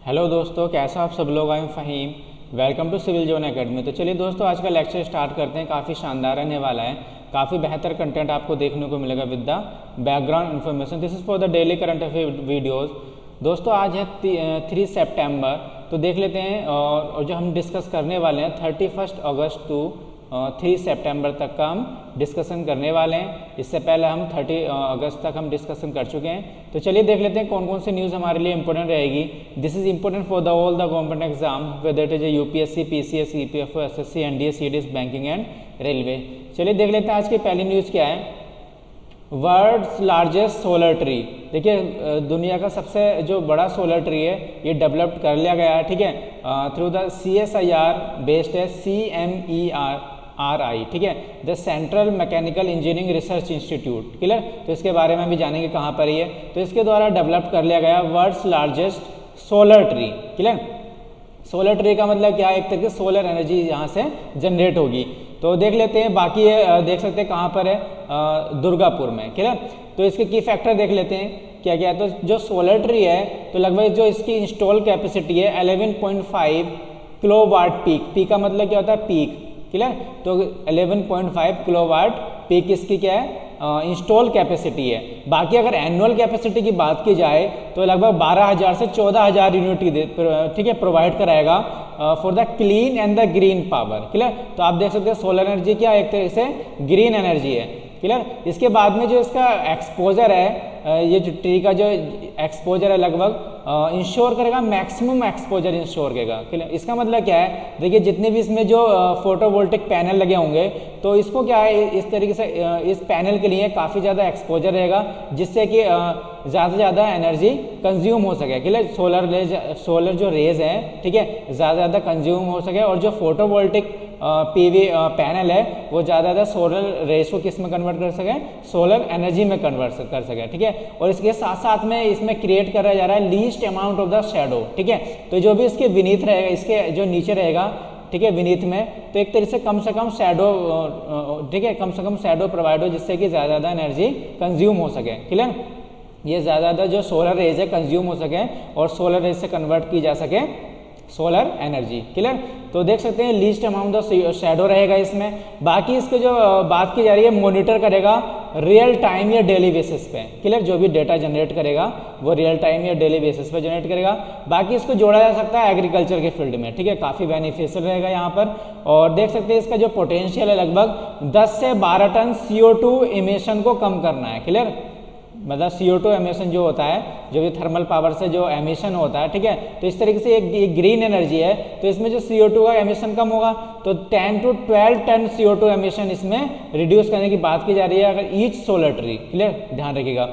Hello दोस्तों, कैसा आप सब लोग। I am Faheem, welcome to civil zone academy. तो चलिए दोस्तों, आज का लेक्चर स्टार्ट करते हैं। काफ़ी शानदार रहने वाला है, काफ़ी बेहतर कंटेंट आपको देखने को मिलेगा with the background information. This is for the daily current affair videos. दोस्तों आज है 3 सितंबर, तो देख लेते हैं। और जो हम डिस्कस करने वाले हैं 31 अगस्त टू 3 सितंबर तक का हम डिस्कशन करने वाले हैं। इससे पहले हम 30 अगस्त तक हम डिस्कशन कर चुके हैं। तो चलिए देख लेते हैं कौन कौन सी न्यूज़ हमारे लिए इंपॉर्टेंट रहेगी। This is important for the all the government exam, whether it is UPSC, PCS, EPFO, SSC, NDA, CDS, banking and railway. चलिए देख लेते हैं आज की पहली न्यूज़ क्या है। World's largest solar tree. देखिए दुनिया का सबसे जो बड़ा सोलर ट्री है ये डेवलप्ड कर लिया गया है, ठीक है, थ्रू द CSIR बेस्ड है, CMERI, ठीक है, the central mechanical engineering research institute. Clear. तो इसके बारे में भी जानेंगे कहाँ पर ये। तो इसके द्वारा डेवलप कर लिया गया world's largest solar tree. Clear. Solar tree का मतलब क्या है, एक तरीके से सोलर एनर्जी यहाँ से जनरेट होगी। तो देख लेते हैं, बाकी ये देख सकते हैं कहाँ पर है, दुर्गापुर में। क्लियर। तो इसके की फैक्टर देख लेते हैं क्या क्या है। तो जो सोलर ट्री है तो लगभग जो इसकी इंस्टॉल कैपेसिटी है 11.5 किलोवाट पीक। पीक का मतलब क्या होता है, पीक। क्लियर। तो 11.5 किलोवाट पीक इसकी क्या है, इंस्टॉल कैपेसिटी है। बाकी अगर एनुअल कैपेसिटी की बात की जाए तो लगभग 12,000 से 14,000 यूनिट, ठीक है, प्रोवाइड कराएगा for the clean and the green power. Clear. तो आप देख सकते हैं सोलर एनर्जी क्या एक तरह से ग्रीन एनर्जी है। क्लियर। इसके बाद में जो इसका एक्सपोजर है, ये जो ट्री का जो एक्सपोजर है लगभग इंश्योर करेगा, मैक्सिमम एक्सपोजर इंश्योर करेगा। क्लियर। इसका मतलब क्या है, देखिए जितने भी इसमें जो फोटोवोल्टिक पैनल लगे होंगे तो इसको क्या है, इस तरीके से इस पैनल के लिए काफ़ी ज़्यादा एक्सपोजर रहेगा, जिससे कि ज़्यादा से ज़्यादा एनर्जी कंज्यूम हो सके। क्लियर। सोलर जो रेज है, ठीक है, ज़्यादा कंज्यूम हो सके। और जो फोटोवोल्टिक पीवी पैनल है वो ज़्यादा सोलर रेज को किस में कन्वर्ट कर सके, सोलर एनर्जी में कन्वर्ट कर सके। ठीक है। और इसके साथ साथ में इसमें क्रिएट करा जा रहा है least amount of the shadow. ठीक है। तो जो भी इसके विनीत रहेगा, इसके जो नीचे रहेगा, ठीक है, विनीत में, तो एक तरीके से कम शैडो, ठीक है, कम से कम शैडो प्रोवाइड हो, जिससे कि ज़्यादा एनर्जी कंज्यूम हो सके। क्लियर। ये ज़्यादा जो सोलर रेज है कंज्यूम हो सके और सोलर रेज से कन्वर्ट की जा सके सोलर एनर्जी। क्लियर। तो देख सकते हैं लीस्ट अमाउंट ऑफ शैडो रहेगा इसमें। बाकी इसके जो बात की जा रही है, मॉनिटर करेगा रियल टाइम या डेली बेसिस पे। क्लियर। जो भी डेटा जनरेट करेगा वो रियल टाइम या डेली बेसिस पे जनरेट करेगा। बाकी इसको जोड़ा जा सकता है एग्रीकल्चर के फील्ड में, ठीक है, काफ़ी बेनिफिशियल रहेगा यहाँ पर। और देख सकते हैं इसका जो पोटेंशियल है लगभग 10 से 12 टन CO2 इमिशन को कम करना है। क्लियर। मतलब CO2 एमिशन जो होता है, जो भी थर्मल पावर से जो एमिशन होता है, ठीक है, तो इस तरीके से एक ग्रीन एनर्जी है, तो इसमें जो CO2 का एमिशन कम होगा, तो 10 to 12 टन CO2 एमिशन इसमें रिड्यूस करने की बात की जा रही है अगर ईच सोलर ट्री। क्लियर, ध्यान रखिएगा।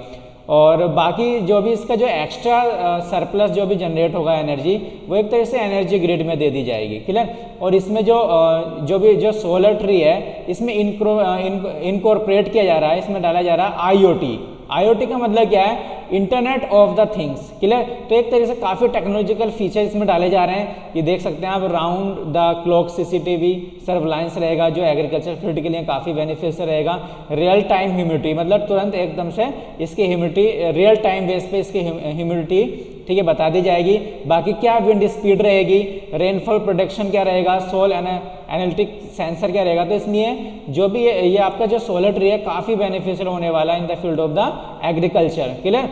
और बाकी जो भी इसका जो एक्स्ट्रा सरप्लस जो भी जनरेट होगा एनर्जी, वो एक तरह से एनर्जी ग्रिड में दे दी जाएगी। क्लियर। और इसमें जो सोलर ट्री है इसमें इनकॉर्पोरेट किया जा रहा है, इसमें डाला जा रहा है IoT। IoT का मतलब क्या है, internet of the things. Clear. तो एक तरीके से काफ़ी टेक्नोलॉजिकल फीचर इसमें डाले जा रहे हैं। ये देख सकते हैं आप, round the clock CCTV surveillance रहेगा, जो एग्रीकल्चर फील्ड के लिए काफ़ी बेनिफिशियल रहेगा। रियल टाइम ह्यूमिडिटी, मतलब तुरंत एकदम से इसकी ह्यूमिडिटी रियल टाइम बेस पे इसकी ह्यूमिडिटी, ठीक है, बता दी जाएगी। बाकी क्या विंड स्पीड रहेगी, रेनफॉल प्रोडक्शन क्या रहेगा, सोल एनालिटिक सेंसर क्या रहेगा। तो इसलिए जो भी ये आपका जो सोलर ट्री है काफ़ी बेनिफिशियल होने वाला है in the field of the agriculture. Clear.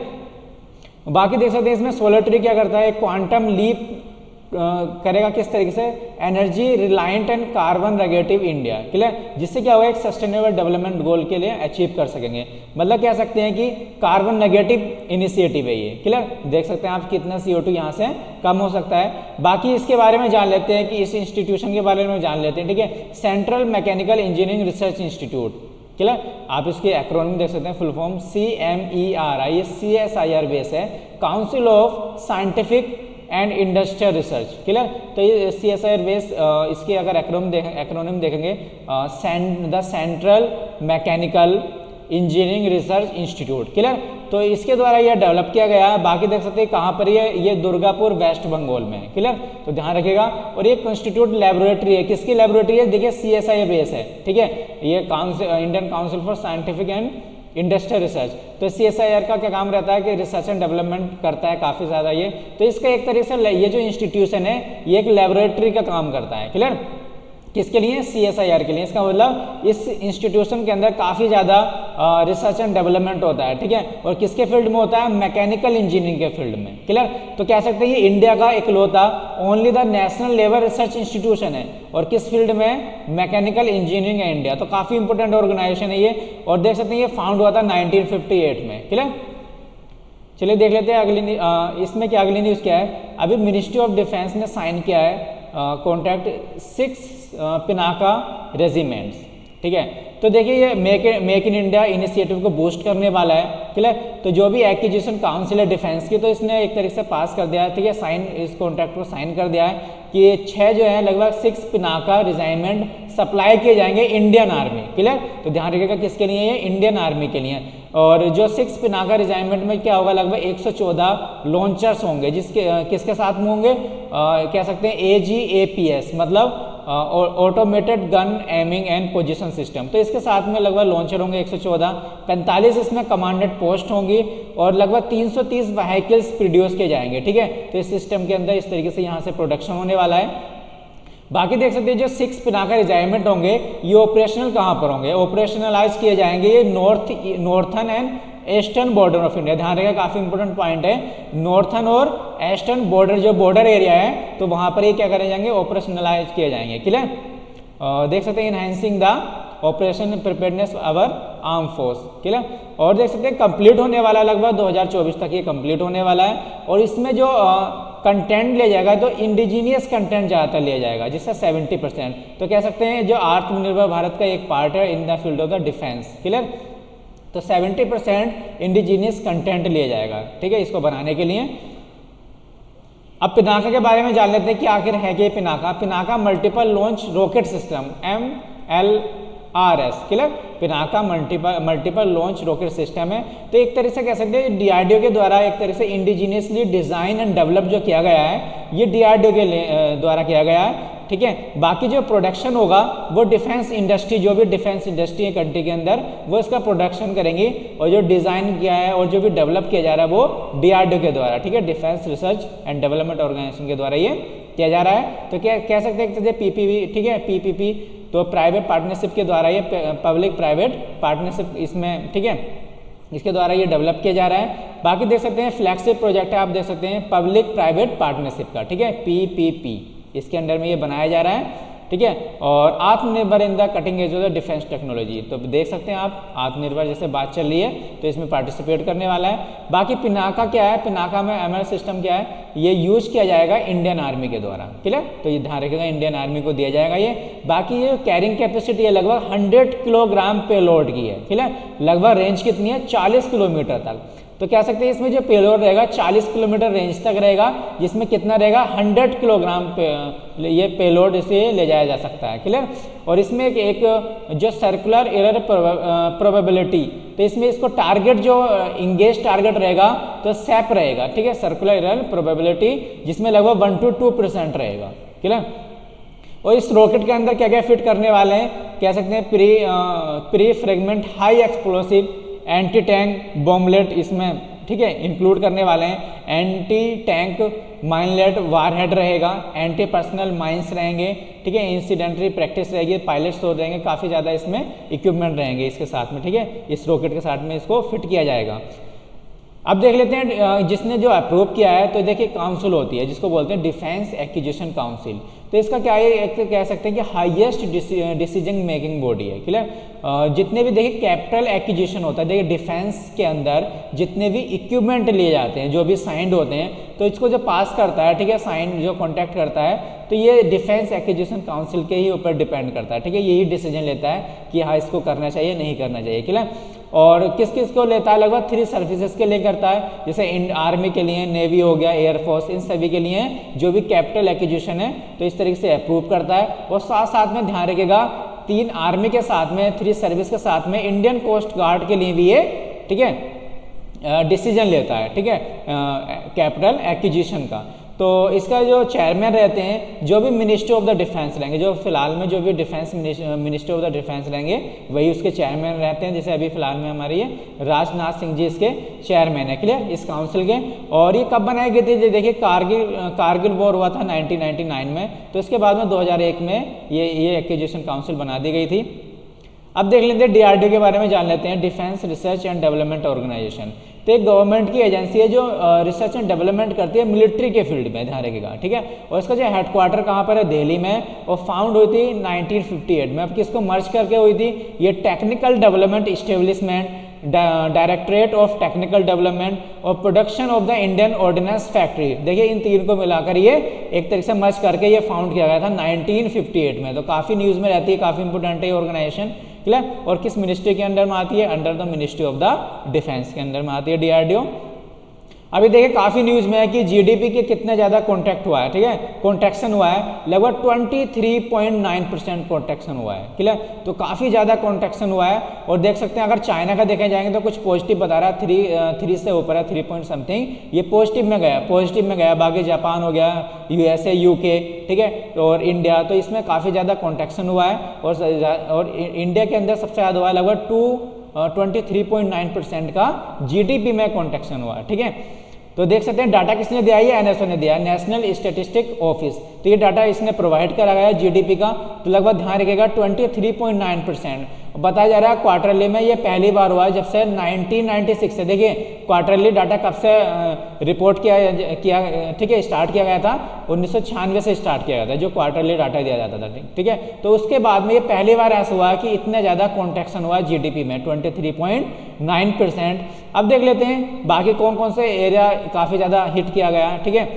बाकी देख सकते हैं इसमें सोलर ट्री क्या करता है, क्वांटम लीप करेगा, किस तरीके से, energy reliant and carbon negative India. Clear. जिससे क्या होगा, एक सस्टेनेबल डेवलपमेंट गोल के लिए अचीव कर सकेंगे। मतलब कह सकते हैं कि कार्बन नेगेटिव इनिशिएटिव है ये। क्लियर। देख सकते हैं आप कितना CO2 यहाँ से कम हो सकता है। बाकी इसके बारे में जान लेते हैं कि इस इंस्टीट्यूशन के बारे में जान लेते हैं, ठीक है, central mechanical engineering research institute. Clear. आप इसके एक्रोनिम देख सकते हैं, full form CMERI, CSIR base है, council of scientific and industrial research. Clear. तो ये CSIR बेस, इसके अगर एक्रोनिम देखेंगे, the central mechanical engineering research institute. Clear. तो इसके द्वारा यह डेवलप किया गया। बाकी देख सकते हैं कहाँ पर ये दुर्गापुर वेस्ट बंगाल में। क्लियर। तो ध्यान रखिएगा। और ये इंस्टीट्यूट लेबोरेटरी है, किसकी लेबोरेटरी है, देखिए CSIR बेस है, ठीक है, ये Indian council for scientific and industrial research. तो CSIR का क्या काम रहता है कि रिसर्च एंड डेवलपमेंट करता है काफ़ी ज़्यादा ये। तो इसका एक तरीके से ये जो इंस्टीट्यूशन है ये एक लेबोरेटरी का काम करता है। क्लियर? किसके लिए? CSIR के लिए। इसका मतलब इस इंस्टीट्यूशन के अंदर काफ़ी ज़्यादा रिसर्च एंड डेवलपमेंट होता है, ठीक है। और किसके फील्ड में होता है? मैकेनिकल इंजीनियरिंग के फील्ड में। क्लियर? तो कह सकते हैं ये इंडिया का इकलौता only the national level research institution है। और किस फील्ड में? मैकेनिकल इंजीनियरिंग है इंडिया। तो काफ़ी इंपॉर्टेंट ऑर्गेनाइजेशन है ये। और देख सकते हैं ये फाउंड हुआ था 1958 में। क्लियर? चलिए देख लेते हैं अगली इसमें क्या अगली न्यूज़ क्या है। अभी मिनिस्ट्री ऑफ डिफेंस ने साइन किया है कॉन्ट्रैक्ट 6 पिनाका रेजिमेंट्स, ठीक है। तो देखिए ये मेक इन इंडिया इनिशिएटिव को बूस्ट करने वाला है। क्लियर? तो जो भी एक्विजिशन काउंसिल है डिफेंस की, तो इसने एक तरीके से पास कर दिया है, ठीक है, साइन इस कॉन्ट्रैक्ट को साइन कर दिया है कि 6 जो है लगभग 6 पिनाका रेजिमेंट सप्लाई किए जाएंगे इंडियन आर्मी। क्लियर? तो ध्यान रखिएगा किसके लिए? ये इंडियन आर्मी के लिए। और जो 6 पिनाका रेजिमेंट में क्या होगा? लगभग 114 लॉन्चर्स होंगे, जिसके किसके साथ में होंगे? कह सकते हैं AGAPS, मतलब automated gun aiming and position system. तो इसके साथ में लगभग लॉन्चर होंगे 114, 45 इसमें कमांडेड पोस्ट होंगी और लगभग 330 व्हीकल्स प्रोड्यूस किए जाएंगे, ठीक है। तो इस सिस्टम के अंदर इस तरीके से यहाँ से प्रोडक्शन होने वाला है। बाकी देख सकते हैं जो 6 पिनाका रेजिमेंट होंगे ये ऑपरेशनल कहाँ पर होंगे? ऑपरेशनलाइज किए जाएंगे ये northern and eastern border of India. ध्यान रखिएगा काफी इंपोर्टेंट पॉइंट है। नॉर्थन और ईस्टर्न बॉर्डर जो बॉर्डर एरिया है तो वहां पर ये क्या करे जाएंगे? ऑपरेशनलाइज किए जाएंगे। क्लियर? देख सकते हैं enhancing the operation preparedness our arm force. Clear? और देख सकते हैं कंप्लीट होने वाला लगभग 2024 तक ये कंप्लीट होने वाला है। और इसमें जो कंटेंट लिया जाएगा तो इंडिजीनियस कंटेंट ज़्यादातर लिया जाएगा, जिससे 70%। तो कह सकते हैं जो आत्मनिर्भर भारत का एक पार्ट है in the field of the defence. Clear? तो 70% इंडिजीनियस कंटेंट लिया जाएगा, ठीक है, इसको बनाने के लिए। अब पिनाका के बारे में जान लेते हैं कि आखिर है कि Pinaka. Pinaka multiple launch rocket system MLRS। Clear? Pinaka multiple launch rocket system है। तो एक तरह से कह सकते हैं DRDO के द्वारा एक तरह से इंडिजीनियसली डिजाइन एंड डेवलप जो किया गया है ये DRDO के द्वारा किया गया है, ठीक है। बाकी जो प्रोडक्शन होगा वो डिफेंस इंडस्ट्री, जो भी डिफेंस इंडस्ट्री है कंट्री के अंदर, वो इसका प्रोडक्शन करेंगी। और जो डिजाइन किया है और जो भी डेवलप किया जा रहा है वो DRDO के द्वारा, ठीक है, defence research and development organisation के द्वारा ये किया जा रहा है। तो क्या कह सकते हैं PPP, ठीक है, PPP तो प्राइवेट पार्टनरशिप के द्वारा ये पब्लिक प्राइवेट पार्टनरशिप इसमें, ठीक है, इसके द्वारा ये डेवलप किया जा रहा है। बाकी देख सकते हैं फ्लैगशिप प्रोजेक्ट है, आप देख सकते हैं पब्लिक प्राइवेट पार्टनरशिप का, ठीक है, PPP इसके अंडर में ये बनाया जा रहा है, ठीक है। और आत्मनिर्भर in the cutting edge of the defence technology, तो देख सकते हैं आप आत्मनिर्भर जैसे बात चल रही है तो इसमें पार्टिसिपेट करने वाला है। बाकी पिनाका क्या है? पिनाका में ML सिस्टम क्या है? ये यूज किया जाएगा इंडियन आर्मी के द्वारा। क्लियर? तो ये ध्यान रखिएगा इंडियन आर्मी को दिया जाएगा ये। बाकी ये कैरिंग कैपेसिटी है लगभग 100 किलोग्राम पेलोड की है। क्लियर? लगभग रेंज कितनी है? 40 किलोमीटर तक। तो कह सकते हैं इसमें जो पेलोड रहेगा 40 किलोमीटर रेंज तक रहेगा, जिसमें कितना रहेगा? 100 किलोग्राम ये पेलोड इसे ले जाया जा सकता है। क्लियर? और इसमें एक जो सर्कुलर एरर प्रोबेबिलिटी, तो इसमें इसको टारगेट जो इंगेज टारगेट रहेगा तो SAP रहेगा, ठीक है, सर्कुलर एरर प्रोबेबिलिटी, जिसमें लगभग 1 to 2% रहेगा। क्लियर? और इस रॉकेट के अंदर क्या क्या फिट करने वाले हैं? कह सकते हैं pre fragment high explosive anti tank bomblet इसमें, ठीक है, इंक्लूड करने वाले हैं। एंटी टैंक माइनलेट वारहेड रहेगा, एंटी पर्सनल माइंस रहेंगे, ठीक है, इंसिडेंटरी प्रैक्टिस रहेगी, पायलट्स हो रहेंगे, काफ़ी ज़्यादा इसमें इक्विपमेंट रहेंगे इसके साथ में, ठीक है, इस रॉकेट के साथ में इसको फिट किया जाएगा। अब देख लेते हैं जिसने जो अप्रूव किया है, तो देखिए काउंसिल होती है जिसको बोलते हैं डिफेंस एक्विजिशन काउंसिल। तो इसका क्या है? एक कह सकते हैं कि हाईएस्ट डिसीजन मेकिंग बॉडी है। क्लियर? जितने भी देखिए कैपिटल एक्विजिशन होता है, देखिए डिफेंस के अंदर जितने भी इक्विपमेंट लिए जाते हैं जो भी साइंड होते हैं, तो इसको जो पास करता है, ठीक है, साइन जो कॉन्ट्रैक्ट करता है, तो ये डिफेंस एक्विजिशन काउंसिल के ही ऊपर डिपेंड करता है, ठीक है, यही डिसीजन लेता है कि हाँ इसको करना चाहिए नहीं करना चाहिए। क्लियर? और किस किस को लेता है? लगभग 3 सर्विसेज के लिए करता है, जैसे आर्मी के लिए, नेवी हो गया, एयरफोर्स, इन सभी के लिए जो भी कैपिटल एक्विजिशन है तो इस तरीके से अप्रूव करता है। और साथ साथ में ध्यान रखिएगा 3 आर्मी के साथ में, 3 सर्विस के साथ में इंडियन कोस्ट गार्ड के लिए भी ये, ठीक है, डिसीजन लेता है, ठीक है, कैपिटल एक्विजिशन का। तो इसका जो चेयरमैन रहते हैं जो भी मिनिस्ट्री ऑफ द डिफेंस रहेंगे, जो फिलहाल में जो भी defence ministry of the defence रहेंगे वही उसके चेयरमैन रहते हैं। जैसे अभी फिलहाल में हमारे ये राजनाथ सिंह जी इसके चेयरमैन है, क्लियर, इस काउंसिल के। और ये कब बनाई गई थी? देखिए कारगिल वॉर हुआ था 1999 में, तो इसके बाद में 2001 में ये एक्विजिशन काउंसिल बना दी गई थी। अब देख लेते हैं डीआरडीओ के बारे में, जान लेते हैं, defence research and development organisation. तो एक गवर्नमेंट की एजेंसी है जो रिसर्च एंड डेवलपमेंट करती है मिलिट्री के फील्ड में, ध्यान रखिएगा, ठीक है। और इसका जो हेडक्वार्टर कहाँ पर है? दिल्ली में, और फाउंड हुई थी 1958 में। अब किसको मर्ज करके हुई थी? ये technical development establishment, directorate of technical development और production of the Indian ordnance factory. देखिए इन तीन को मिलाकर ये एक तरीके से मर्ज करके ये फाउंड किया गया था 1958 में। तो काफ़ी न्यूज़ में रहती है, काफ़ी इंपॉर्टेंट है ऑर्गेनाइजेशन, क्लियर। और किस मिनिस्ट्री के अंडर में आती है? Under the ministry of the defence के अंदर में आती है डीआरडीओ। अभी देखिए काफ़ी न्यूज़ में है कि जीडीपी के कितने ज़्यादा कॉन्ट्रैक्ट हुआ है, ठीक है, कॉन्ट्रैक्शन हुआ है, लगभग 23.9% कॉन्ट्रैक्शन हुआ है, क्लियर। तो काफ़ी ज़्यादा कॉन्ट्रैक्शन हुआ है। और देख सकते हैं अगर चाइना का देखे जाएंगे तो कुछ पॉजिटिव बता रहा है, 3 से ऊपर है, 3 पॉइंट समथिंग, ये पॉजिटिव में गया। बाकी जापान हो गया, यूएसए, यूके, ठीक है, और इंडिया, तो इसमें काफ़ी ज़्यादा कॉन्ट्रैक्शन हुआ है। और इंडिया के अंदर सबसे ज़्यादा हुआ है, लगभग 23.9% का जीडीपी में कॉन्ट्रैक्शन हुआ है, ठीक है। तो देख सकते हैं डाटा किसने दिया है? ये एनएसओ ने दिया है, नेशनल स्टैटिस्टिक ऑफिस। तो ये डाटा इसने प्रोवाइड करा गया है जीडीपी का। तो लगभग ध्यान रखिएगा 23.9% बताया जा रहा है। क्वार्टरली में ये पहली बार हुआ है जब से 1996 से, देखिए क्वार्टरली डाटा कब से रिपोर्ट किया, ठीक है, स्टार्ट किया गया था 1996 से स्टार्ट किया गया था, जो क्वार्टरली डाटा दिया जाता था, ठीक है। तो उसके बाद में ये पहली बार ऐसा हुआ कि इतना ज़्यादा कॉन्ट्रैक्शन हुआ जीडीपी में, 23.9%। अब देख लेते हैं बाकी कौन कौन से एरिया काफ़ी ज़्यादा हिट किया गया, ठीक है।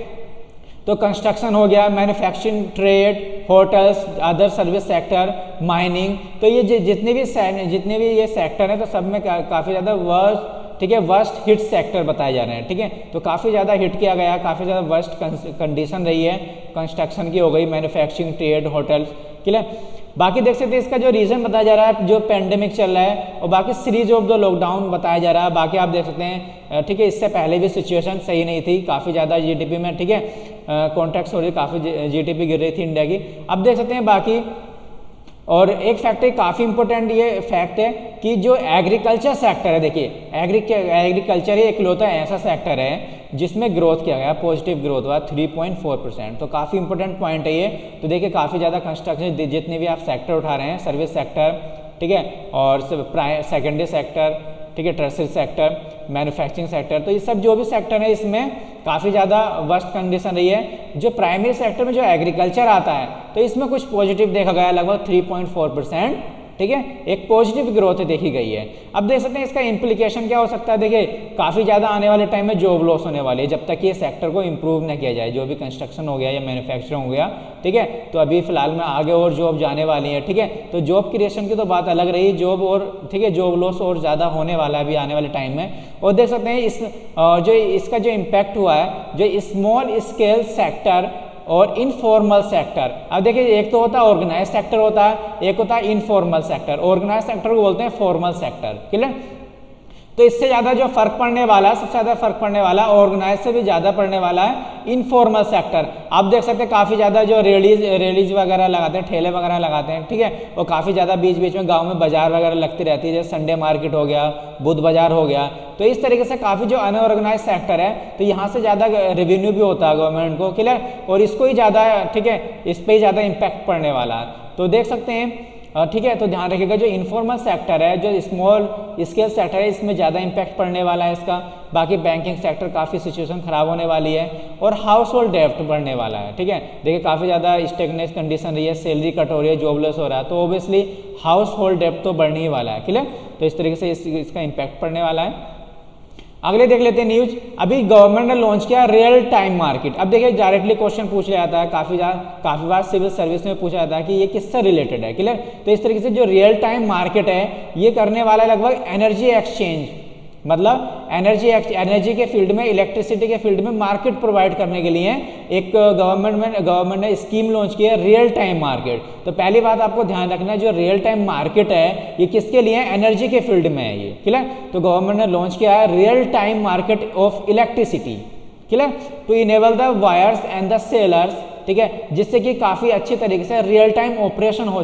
तो कंस्ट्रक्शन हो गया, manufacturing, trade, hotels, other service sector, mining. तो ये जितने भी ये सेक्टर हैं तो सब में काफ़ी ज़्यादा वर्स्ट, ठीक है, वर्स्ट हिट सेक्टर बताए जा रहे हैं, ठीक है। तो काफ़ी ज़्यादा हिट किया गया, काफ़ी ज़्यादा वर्स्ट कंडीशन रही है कंस्ट्रक्शन की, हो गई, मैन्युफैक्चरिंग, ट्रेड, होटल्स, क्लियर। बाकी देख सकते हैं इसका जो रीज़न बताया जा रहा है, जो पेंडेमिक चल रहा है, और बाकी सीरीज ऑफ द लॉकडाउन बताया जा रहा है। बाकी आप देख सकते हैं, ठीक है, इससे पहले भी सिचुएशन सही नहीं थी, काफ़ी ज़्यादा जीडीपी में, ठीक है, कॉन्ट्रैक्ट्स हो रही, काफ़ी जीडीपी गिर रही थी इंडिया की। अब देख सकते हैं बाकी, और एक फैक्ट है काफ़ी इंपॉर्टेंट, ये फैक्ट है कि जो एग्रीकल्चर सेक्टर है, देखिए एग्रीकल्चर ही इकलौता ऐसा सेक्टर है जिसमें ग्रोथ किया गया, पॉजिटिव ग्रोथ हुआ 3.4%। तो काफ़ी इंपॉर्टेंट पॉइंट है ये। तो देखिए काफ़ी ज़्यादा कंस्ट्रक्शन, जितने भी आप सेक्टर उठा रहे हैं, सर्विस सेक्टर, ठीक है, और सेकेंडरी सेक्टर, ठीक है, टर्सरी सेक्टर, मैन्युफैक्चरिंग सेक्टर, तो ये सब जो भी सेक्टर है इसमें काफ़ी ज़्यादा वर्स्ट कंडीशन रही है। जो प्राइमरी सेक्टर में जो एग्रीकल्चर आता है तो इसमें कुछ पॉजिटिव देखा गया, लगभग 3.4%, ठीक है, एक पॉजिटिव ग्रोथ देखी गई है। अब देख सकते हैं इसका इम्प्लीकेशन क्या हो सकता है। देखिए काफ़ी ज़्यादा आने वाले टाइम में जॉब लॉस होने वाली है जब तक ये सेक्टर को इम्प्रूव न किया जाए, जो भी कंस्ट्रक्शन हो गया या मैन्युफैक्चरिंग हो गया, ठीक है। तो अभी फिलहाल में आगे और जॉब जाने वाली है, ठीक है। तो जॉब क्रिएशन की तो बात अलग रही, जॉब और, ठीक है, जॉब लॉस और ज़्यादा होने वाला है अभी आने वाले टाइम में। और देख सकते हैं जो इसका जो इम्पैक्ट हुआ है, जो स्मॉल स्केल सेक्टर और इनफॉर्मल सेक्टर। अब देखिए एक तो होता है ऑर्गेनाइज सेक्टर होता है, एक होता है इनफॉर्मल सेक्टर। ऑर्गेनाइज सेक्टर को बोलते हैं फॉर्मल सेक्टर, क्लियर। तो इससे ज़्यादा जो फर्क पड़ने वाला है, सबसे ज़्यादा फर्क पड़ने वाला ऑर्गेनाइज से भी ज़्यादा पड़ने वाला है इनफॉर्मल सेक्टर। आप देख सकते हैं काफ़ी ज़्यादा जो रेलीज वगैरह लगाते हैं, ठेले वगैरह लगाते हैं, ठीक है, और काफ़ी ज़्यादा बीच बीच में गांव में बाजार वगैरह लगती रहती है, जैसे संडे मार्केट हो गया, बुध बाजार हो गया। तो इस तरीके से काफ़ी जो अनऑर्गेनाइज सेक्टर है तो यहाँ से ज़्यादा रेवेन्यू भी होता है गवर्नमेंट को, क्लियर, और इसको ही ज़्यादा, ठीक है, इस पर ही ज़्यादा इम्पैक्ट पड़ने वाला है। तो देख सकते हैं, ठीक है। तो ध्यान रखिएगा जो इनफॉर्मल सेक्टर है, जो स्मॉल स्केल सेक्टर है, इसमें ज़्यादा इम्पैक्ट पड़ने वाला है इसका। बाकी बैंकिंग सेक्टर काफ़ी सिचुएशन खराब होने वाली है, और हाउस होल्ड डेप्ट बढ़ने वाला है, ठीक है। देखिए काफ़ी ज़्यादा स्टेगनेस कंडीशन रही है, सैलरी कट हो रही है, जॉबलेस हो रहा है, तो ऑब्वियसली हाउस होल्ड डेप्ट तो बढ़ने ही वाला है, क्लियर। तो इस तरीके से इसका इम्पैक्ट पड़ने वाला है। अगले देख लेते हैं न्यूज। अभी गवर्नमेंट ने लॉन्च किया रियल टाइम मार्केट। अब देखिए डायरेक्टली क्वेश्चन पूछ लिया जाता है, काफ़ी बार सिविल सर्विस में पूछा जाता है कि ये किससे रिलेटेड है, क्लियर। तो इस तरीके से जो रियल टाइम मार्केट है ये करने वाला है लगभग एनर्जी एक्सचेंज, मतलब एनर्जी के फील्ड में, इलेक्ट्रिसिटी के फील्ड में मार्केट प्रोवाइड करने के लिए एक गवर्नमेंट ने स्कीम लॉन्च की है, रियल टाइम मार्केट। तो पहली बात आपको ध्यान रखना है, जो रियल टाइम मार्केट है ये किसके लिए है, एनर्जी के फील्ड में है ये, क्लियर। तो गवर्नमेंट ने लॉन्च किया है real time market of electricity, clear, to enable the buyers and the sellers, ठीक है, जिससे कि काफ़ी अच्छी तरीके से रियल टाइम ऑपरेशन हो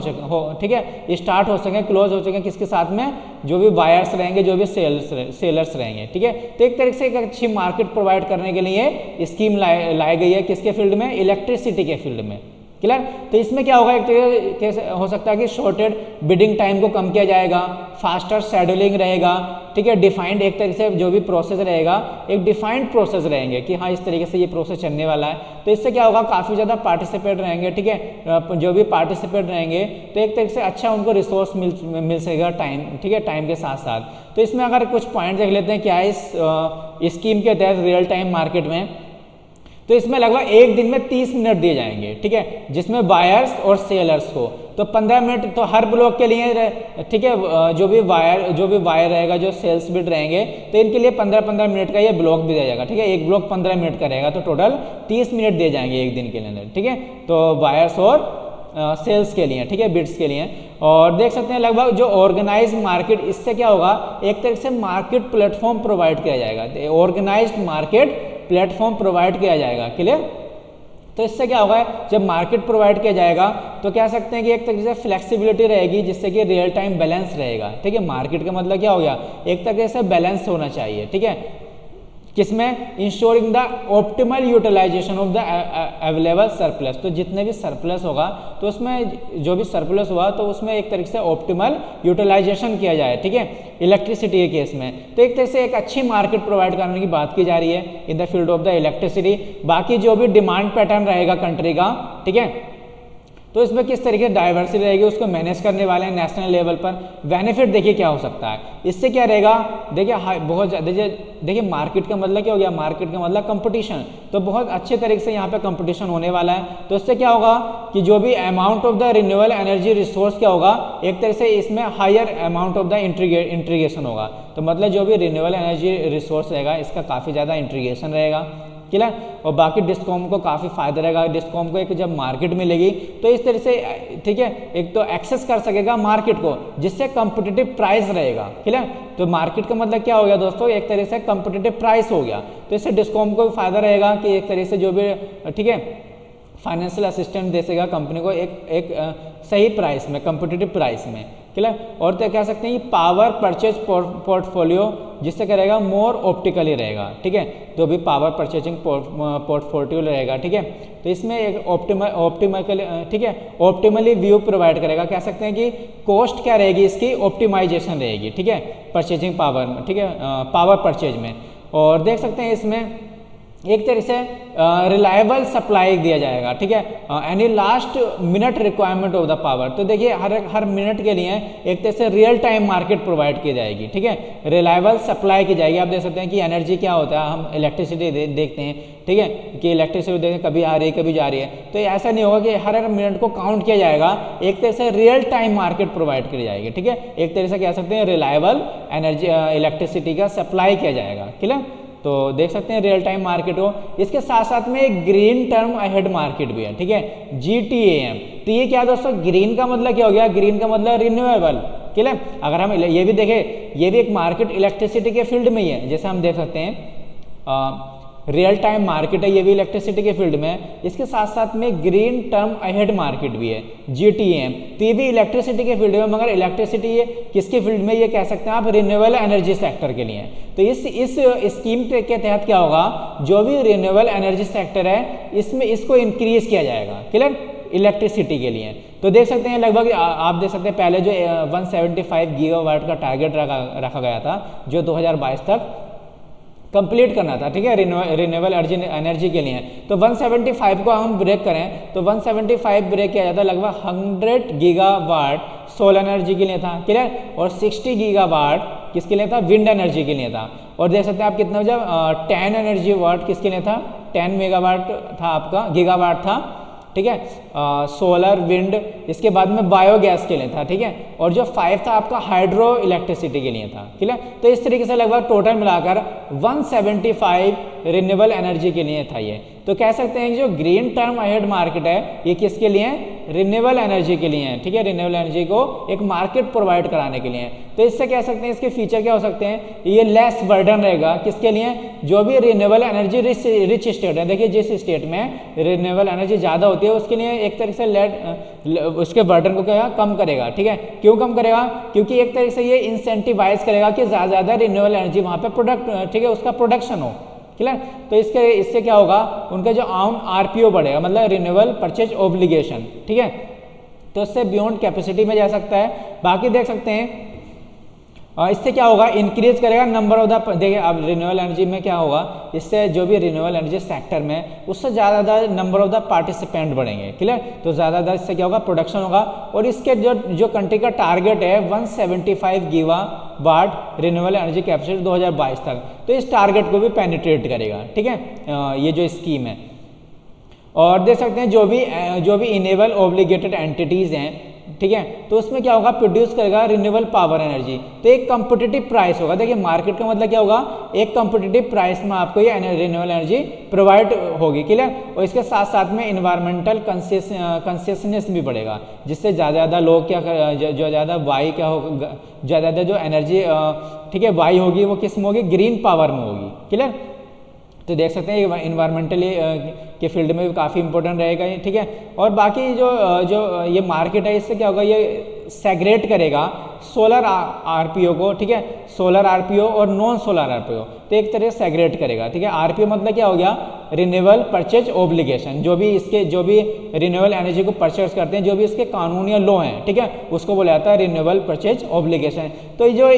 ठीक है, स्टार्ट हो सके, क्लोज हो सके, किसके साथ में, जो भी वायर्स रहेंगे, जो भी सेलर्स रहेंगे, ठीक है। तो एक तरीके से एक अच्छी मार्केट प्रोवाइड करने के लिए स्कीम लाई गई है, किसके फील्ड में, इलेक्ट्रिसिटी के फील्ड में, क्लियर। तो इसमें क्या होगा, एक तरीके से हो सकता है कि शॉर्टेड बिडिंग टाइम को कम किया जाएगा, फास्टर शेड्यूलिंग रहेगा, ठीक है, डिफाइंड एक तरीके से जो भी प्रोसेस रहेगा, एक डिफाइंड प्रोसेस रहेंगे कि हाँ इस तरीके से ये प्रोसेस चलने वाला है। तो इससे क्या होगा, काफ़ी ज़्यादा पार्टिसिपेट रहेंगे, ठीक है, जो भी पार्टिसिपेट रहेंगे तो एक तरीके से अच्छा उनको रिसोर्स मिल सकेगा टाइम, ठीक है, टाइम के साथ साथ। तो इसमें अगर कुछ पॉइंट देख लेते हैं क्या है इस स्कीम के तहत रियल टाइम मार्केट में, तो इसमें लगभग एक दिन में 30 मिनट दिए जाएंगे, ठीक है, जिसमें बायर्स और सेलर्स को तो 15 मिनट तो हर ब्लॉक के लिए, ठीक है, जो भी वायर रहेगा, जो सेल्स बिट रहेंगे, तो इनके लिए 15-15 मिनट का ये ब्लॉक भी दिया जाएगा, ठीक है, एक ब्लॉक 15 मिनट का रहेगा, तो टोटल 30 मिनट दिए जाएंगे एक दिन के अंदर, ठीक है, तो वायर्स और सेल्स के लिए, ठीक है, बिट्स के लिए। और देख सकते हैं लगभग जो ऑर्गेनाइज मार्केट, इससे क्या होगा, एक तरह से मार्केट प्लेटफॉर्म प्रोवाइड किया जाएगा, ऑर्गेनाइज्ड मार्केट प्लेटफॉर्म प्रोवाइड किया जाएगा, क्लियर। तो इससे क्या होगा, जब मार्केट प्रोवाइड किया जाएगा तो कह सकते हैं कि एक तरीके से फ्लेक्सिबिलिटी रहेगी, जिससे कि रियल टाइम बैलेंस रहेगा, ठीक है। मार्केट का मतलब क्या हो गया, एक तरीके से बैलेंस होना चाहिए, ठीक है, किसमें, ensuring the optimal utilisation of the available surplus. तो जितने भी सरप्लस होगा, तो उसमें जो भी सरप्लस हुआ तो उसमें एक तरीके से ऑप्टिमल यूटिलाइजेशन किया जाए, ठीक है, इलेक्ट्रिसिटी के केस में। तो एक तरह से एक अच्छी मार्केट प्रोवाइड करने की बात की जा रही है in the field of the electricity. बाकी जो भी डिमांड पैटर्न रहेगा कंट्री का, ठीक है, तो इसमें किस तरीके से डाइवर्सिटी रहेगी, उसको मैनेज करने वाले हैं नेशनल लेवल पर। बेनिफिट देखिए क्या हो सकता है, इससे क्या रहेगा, देखिए बहुत ज़्यादा, देखिए मार्केट का मतलब क्या हो गया, मार्केट का मतलब कंपटीशन, तो बहुत अच्छे तरीके से यहाँ पे कंपटीशन होने वाला है। तो इससे क्या होगा कि जो भी amount of the renewable energy resource क्या होगा, एक तरह से इसमें higher amount of the integration होगा। तो मतलब जो भी रिन्यूएबल एनर्जी रिसोर्स रहेगा, इसका काफ़ी ज़्यादा इंट्रीगेशन रहेगा, क्लियर। और बाकी डिस्कॉम को काफ़ी फायदा रहेगा, डिस्कॉम को एक जब मार्केट मिलेगी तो इस तरह से, ठीक है, एक तो एक्सेस कर सकेगा मार्केट को, जिससे कंपटीटिव प्राइस रहेगा, क्लियर। तो मार्केट का मतलब क्या हो गया दोस्तों, एक तरह से कंपटीटिव प्राइस हो गया। तो इससे डिस्कॉम को भी फायदा रहेगा कि एक तरह से जो भी, ठीक है, फाइनेंशियल असिस्टेंट दे सकेगा कंपनी को एक सही प्राइस में, कंपटीटिव प्राइस में, क्लियर। और तो कह सकते हैं पावर परचेज पोर्टफोलियो, जिससे क्या रहेगा, मोर ऑप्टिकली रहेगा, ठीक है, जो भी पावर परचेजिंग पोर्टफोलियो रहेगा, ठीक है। तो इसमें एक ऑप्टिमली, ठीक है, ऑप्टिमली व्यू प्रोवाइड करेगा, कह सकते हैं कि कॉस्ट क्या रहेगी इसकी, ऑप्टिमाइजेशन रहेगी, ठीक है, परचेजिंग पावर में, ठीक है, पावर परचेज में। और देख सकते हैं इसमें एक तरह से रिलायबल सप्लाई दिया जाएगा, ठीक है, any last minute requirement of the power. तो देखिए हर मिनट के लिए एक तरह से रियल टाइम मार्केट प्रोवाइड की जाएगी, ठीक है, रिलायबल सप्लाई की जाएगी। आप देख सकते हैं कि एनर्जी क्या होता है, हम इलेक्ट्रिसिटी देखते हैं, ठीक है, कि इलेक्ट्रिसिटी देखते कभी आ रही है कभी जा रही है, तो ऐसा नहीं होगा कि हर मिनट को काउंट किया जाएगा, एक तरह से रियल टाइम मार्केट प्रोवाइड की जाएगी, ठीक है, एक तरह से कह सकते हैं रिलायबल एनर्जी इलेक्ट्रिसिटी का सप्लाई किया जाएगा, क्लियर। तो देख सकते हैं रियल टाइम मार्केट हो, इसके साथ साथ में एक ग्रीन टर्म अहेड मार्केट भी है, ठीक है, GTAM। तो ये क्या दोस्तों, ग्रीन का मतलब क्या हो गया, ग्रीन का मतलब रिन्यूएबल, क्लियर। अगर हम ये भी देखें, ये भी एक मार्केट इलेक्ट्रिसिटी के फील्ड में ही है, जैसे हम देख सकते हैं रियल टाइम मार्केट है, ये भी इलेक्ट्रिसिटी के फील्ड में। इसके साथ साथ में ग्रीन टर्म अहेड मार्केट भी है, GTAM। तो ये भी इलेक्ट्रिसिटी के फील्ड में, मगर इलेक्ट्रिसिटी ये किसके फील्ड में, ये कह सकते हैं आप रिन्यूएबल एनर्जी सेक्टर के लिए। तो इस स्कीम के तहत क्या होगा, जो भी रिन्यूएबल एनर्जी सेक्टर है इसमें इसको इंक्रीज किया जाएगा, क्लियर, इलेक्ट्रिसिटी के लिए। तो देख सकते हैं लगभग आप देख सकते हैं पहले जो 175 गीगावाट का टारगेट रखा गया था, जो 2022 तक कंप्लीट करना था, ठीक है, रिन्यूएबल एनर्जी के लिए। तो 175 को हम ब्रेक करें तो 175 ब्रेक किया जाता है, लगभग 100 गीगावाट सोलर एनर्जी के लिए था, क्लियर, और 60 गीगावाट किसके लिए था, विंड एनर्जी के लिए था। और देख सकते हैं आप कितना बजा, 10 एनर्जी वाट किसके लिए था, 10 मेगावाट था आपका, गीगावाट था, ठीक है, सोलर विंड, इसके बाद में बायोगैस के लिए था, ठीक है, और जो 5 था आपका हाइड्रो इलेक्ट्रिसिटी के लिए था, ठीक है। तो इस तरीके से लगभग टोटल मिलाकर 175 रिन्यूएबल एनर्जी के लिए था ये। तो कह सकते हैं कि जो ग्रीन टर्म अहेड मार्केट है ये किसके लिए है, रिन्यूएबल एनर्जी के लिए है, ठीक है, रिन्यूएबल एनर्जी को एक मार्केट प्रोवाइड कराने के लिए। तो इससे कह सकते हैं इसके फीचर क्या हो सकते हैं, ये लेस बर्डन रहेगा किसके लिए, जो भी रिन्यूएबल एनर्जी रिच स्टेट है। देखिए जिस स्टेट में रिन्यूएबल एनर्जी ज़्यादा होती है उसके लिए एक तरीके से उसके बर्डन को क्या कम करेगा, ठीक है। क्यों कम करेगा, क्योंकि एक तरीके से ये इंसेंटिवाइज करेगा कि ज़्यादा रिन्यूएबल एनर्जी वहाँ पे प्रोडक्ट, ठीक है, उसका प्रोडक्शन हो, क्लियर। तो इससे क्या होगा, उनका जो आरपीओ बढ़ेगा, मतलब रिन्यूएबल परचेज ऑब्लिगेशन, ठीक है। तो इससे बियॉन्ड कैपेसिटी में जा सकता है। बाकी देख सकते हैं इससे क्या होगा, इंक्रीज करेगा नंबर ऑफ द, देखिए अब रिन्यूएबल एनर्जी में क्या होगा, इससे जो भी रिन्यूएबल एनर्जी सेक्टर में उससे ज़्यादा नंबर ऑफ द पार्टिसिपेंट बढ़ेंगे, क्लियर। तो ज़्यादा इससे क्या होगा, प्रोडक्शन होगा। और इसके जो कंट्री का टारगेट है 175 गीगावाट रिन्यूएबल एनर्जी कैपेसिटी 2022 तक, तो इस टारगेट को भी पेनिट्रेट करेगा, ठीक है, ये जो स्कीम है। और देख सकते हैं जो भी इनेबल ऑब्लिगेटेड एंटिटीज़ हैं, ठीक है, तो उसमें क्या होगा, प्रोड्यूस करेगा रिन्यूएबल पावर एनर्जी। तो एक कंपिटिटिव प्राइस होगा। देखिए मार्केट का मतलब क्या होगा, एक कंपिटिटिव प्राइस में आपको ये रिन्यूएबल एनर्जी प्रोवाइड होगी, क्लियर। और इसके साथ साथ में इन्वायरमेंटल कंसियसनेस भी बढ़ेगा, जिससे ज़्यादा लोग क्या जो ज़्यादा वाई क्या होगा, ज़्यादा जो एनर्जी, ठीक है, वाई होगी वो किस में होगी, ग्रीन पावर में होगी, क्लियर। तो देख सकते हैं ये इन्वायरमेंटली के फील्ड में भी काफ़ी इंपॉर्टेंट रहेगा ये, ठीक है। और बाकी जो ये मार्केट है इससे क्या होगा, ये सेग्रेट करेगा सोलर आरपीओ को, ठीक है, सोलर आरपीओ और नॉन सोलर आरपीओ। तो एक तरह से सेग्रेट करेगा, ठीक है। आरपीओ मतलब क्या हो गया, रिन्यूएबल परचेज ऑब्लिगेशन, जो भी रिन्यूएबल एनर्जी को परचेज करते हैं, जो भी इसके कानून या लॉ हैं, ठीक है, उसको बोला जाता है रिन्यूएबल परचेज ऑब्लिगेशन। तो जो,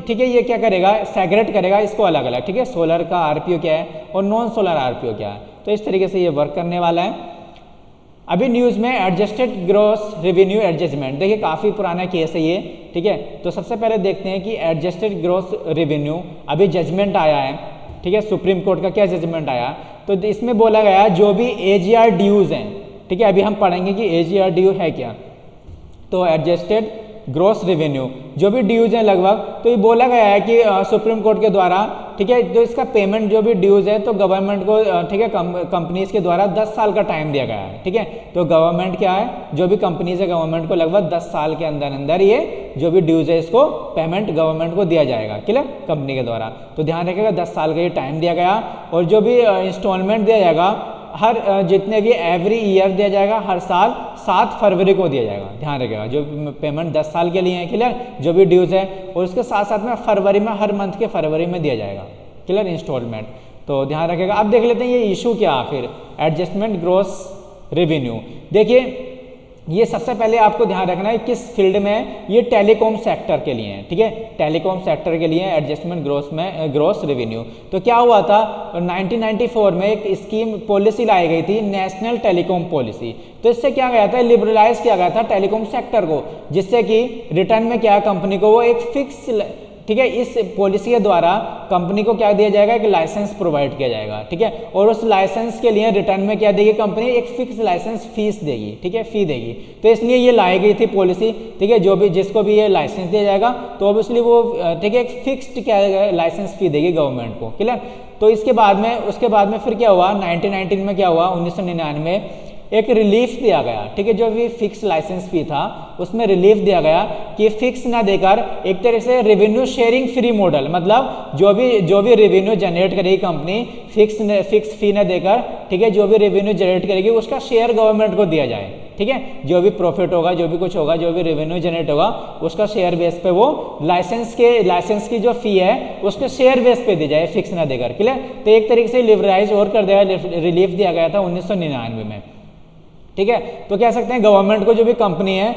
ठीक है, ये क्या करेगा, सेग्रेट करेगा इसको अलग अलग, ठीक है, सोलर का आरपीओ क्या है और नॉन सोलर आरपीओ क्या है। तो इस तरीके से ये वर्क करने वाला है। अभी न्यूज़ में एडजस्टेड ग्रॉस रेवेन्यू एडजस्टमेंट, देखिए काफ़ी पुराना केस है ये, ठीक है। तो सबसे पहले देखते हैं कि एडजस्टेड ग्रॉस रेवेन्यू अभी जजमेंट आया है, ठीक है, सुप्रीम कोर्ट का क्या जजमेंट आया। तो इसमें बोला गया जो भी एजीआर ड्यूज हैं, ठीक है, अभी हम पढ़ेंगे कि एजीआर ड्यू है क्या। तो एडजस्टेड ग्रॉस रेवेन्यू जो भी ड्यूज हैं लगभग, तो ये बोला गया है कि सुप्रीम कोर्ट के द्वारा, ठीक है, जो इसका पेमेंट जो भी ड्यूज है तो गवर्नमेंट को, ठीक है, कंपनीज के द्वारा 10 साल का टाइम दिया गया है, ठीक है। तो गवर्नमेंट क्या है, जो भी कंपनीज है गवर्नमेंट को लगभग 10 साल के अंदर अंदर ये जो भी ड्यूज है इसको पेमेंट गवर्नमेंट को दिया जाएगा, क्लियर, कंपनी के द्वारा। तो ध्यान रखिएगा 10 साल का ये टाइम दिया गया। और जो भी इंस्टॉलमेंट दिया जाएगा हर जितने भी एवरी ईयर दिया जाएगा, हर साल 7 फरवरी को दिया जाएगा। ध्यान रखिएगा जो पेमेंट 10 साल के लिए है, क्लियर, जो भी ड्यूज है, और उसके साथ साथ में फरवरी में, हर मंथ के फरवरी में दिया जाएगा, क्लियर, इंस्टॉलमेंट। तो ध्यान रखिएगा। अब देख लेते हैं ये इशू क्या आखिर, एडजस्टमेंट ग्रॉस रेवेन्यू। देखिए ये सबसे पहले आपको ध्यान रखना है किस फील्ड में, ये टेलीकॉम सेक्टर के लिए है, ठीक है, टेलीकॉम सेक्टर के लिए एडजस्टमेंट ग्रॉस रेवेन्यू। तो क्या हुआ था, 1994 में एक स्कीम पॉलिसी लाई गई थी, नेशनल टेलीकॉम पॉलिसी। तो इससे क्या गया था, लिबरलाइज किया गया था टेलीकॉम सेक्टर को, जिससे कि रिटर्न में क्या कंपनी को वो एक फिक्स, ठीक है, इस पॉलिसी के द्वारा कंपनी को क्या दिया जाएगा, एक लाइसेंस प्रोवाइड किया जाएगा, ठीक है। और उस लाइसेंस के लिए रिटर्न में क्या देगी कंपनी, एक फिक्स लाइसेंस फीस देगी, ठीक है, फी देगी। तो इसलिए ये लाई गई थी पॉलिसी, ठीक है, जो भी जिसको भी ये लाइसेंस दिया जाएगा तो ऑब्वियसली वो, ठीक है, एक फिक्स्ड क्या लाइसेंस फी देगी गवर्नमेंट को, क्लियर। तो उसके बाद में फिर क्या हुआ, 1919 में क्या हुआ, 1999 में एक रिलीफ दिया गया, ठीक है, जो भी फिक्स लाइसेंस फी था उसमें रिलीफ दिया गया कि फिक्स ना देकर एक तरह से रेवेन्यू शेयरिंग फ्री मॉडल, मतलब जो भी रेवेन्यू जनरेट करेगी कंपनी फिक्स फी ना देकर, ठीक है, जो भी रेवेन्यू जनरेट करेगी उसका शेयर गवर्नमेंट को दिया जाए, ठीक है, जो भी प्रॉफिट होगा, जो भी कुछ होगा, जो भी रेवेन्यू जनरेट होगा उसका शेयर बेस पे वो लाइसेंस की जो फी है उसके शेयर बेस पे दी जाए, फिक्स ना देकर, क्लियर। तो एक तरीके से लिबरलाइज और कर दिया, रिलीफ दिया गया था 1999 में, ठीक है। तो कह सकते हैं गवर्नमेंट को जो भी कंपनी है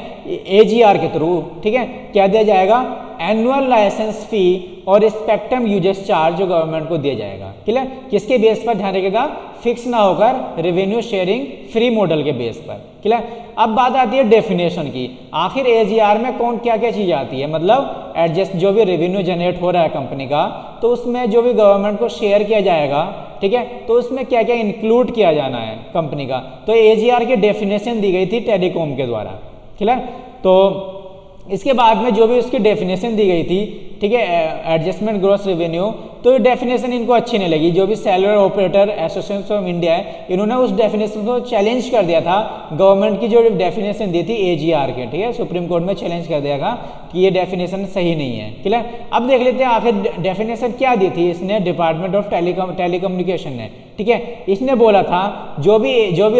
एजीआर के थ्रू, ठीक है, क्या दिया जाएगा, एनुअल लाइसेंस फी और स्पेक्ट्रम यूजेस चार्ज जो गवर्नमेंट को दिया जाएगा, क्लियर, किसके बेस पर, ध्यान रखिएगा, फिक्स ना होकर रेवेन्यू शेयरिंग फ्री मॉडल के बेस पर, क्लियर। अब बात आती है डेफिनेशन की, आखिर एजीआर में कौन क्या क्या चीज़ आती है, मतलब एडजस्ट जो भी रेवेन्यू जनरेट हो रहा है कंपनी का, तो उसमें जो भी गवर्नमेंट को शेयर किया जाएगा, ठीक है, तो उसमें क्या क्या इंक्लूड किया जाना है कंपनी का। तो एजीआर की डेफिनेशन दी गई थी टेलीकॉम के द्वारा, क्लियर। तो इसके बाद में जो भी उसकी डेफिनेशन दी गई थी, ठीक है, एडजस्टमेंट ग्रॉस रेवेन्यू, तो डेफिनेशन इनको अच्छी नहीं लगी। जो भी cellular operator association of India है, इन्होंने उस डेफिनेशन को चैलेंज कर दिया था, गवर्नमेंट की जो डेफिनेशन दी थी AGR के, ठीक है, सुप्रीम कोर्ट में चैलेंज कर दिया था कि ये डेफिनेशन सही नहीं है। क्लियर। अब देख लेते हैं आखिर डेफिनेशन क्या दी थी इसने, डिपार्टमेंट ऑफ टेलीकम्युनिकेशन ने, ठीक है। इसने बोला था जो भी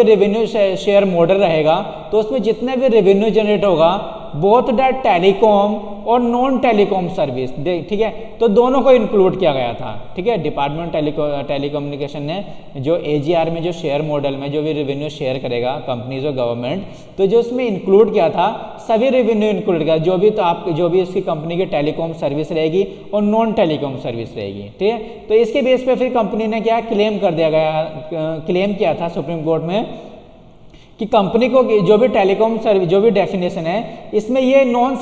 रेवेन्यू शेयर मॉडल रहेगा तो उसमें जितने भी रेवेन्यू जनरेट होगा बोथ द टेलीकॉम और नॉन टेलीकॉम सर्विस, ठीक है, तो दोनों को इंक्लूड किया गया था, ठीक है। डिपार्टमेंट टेलीकम्युनिकेशन ने जो AGR में जो शेयर मॉडल में जो भी रेवेन्यू शेयर करेगा कंपनीज और गवर्नमेंट, तो जो उसमें इंक्लूड किया था सभी रेवेन्यू इंक्लूड किया, जो भी इसकी कंपनी की टेलीकॉम सर्विस रहेगी और नॉन टेलीकॉम सर्विस रहेगी, ठीक है। तो इसके बेस पे फिर कंपनी ने क्या क्लेम कर दिया गया, क्लेम किया था सुप्रीम कोर्ट में कि कंपनी को जो भी टेलीकॉम सर्विस जो भी डेफिनेशन है इसमें ये नॉन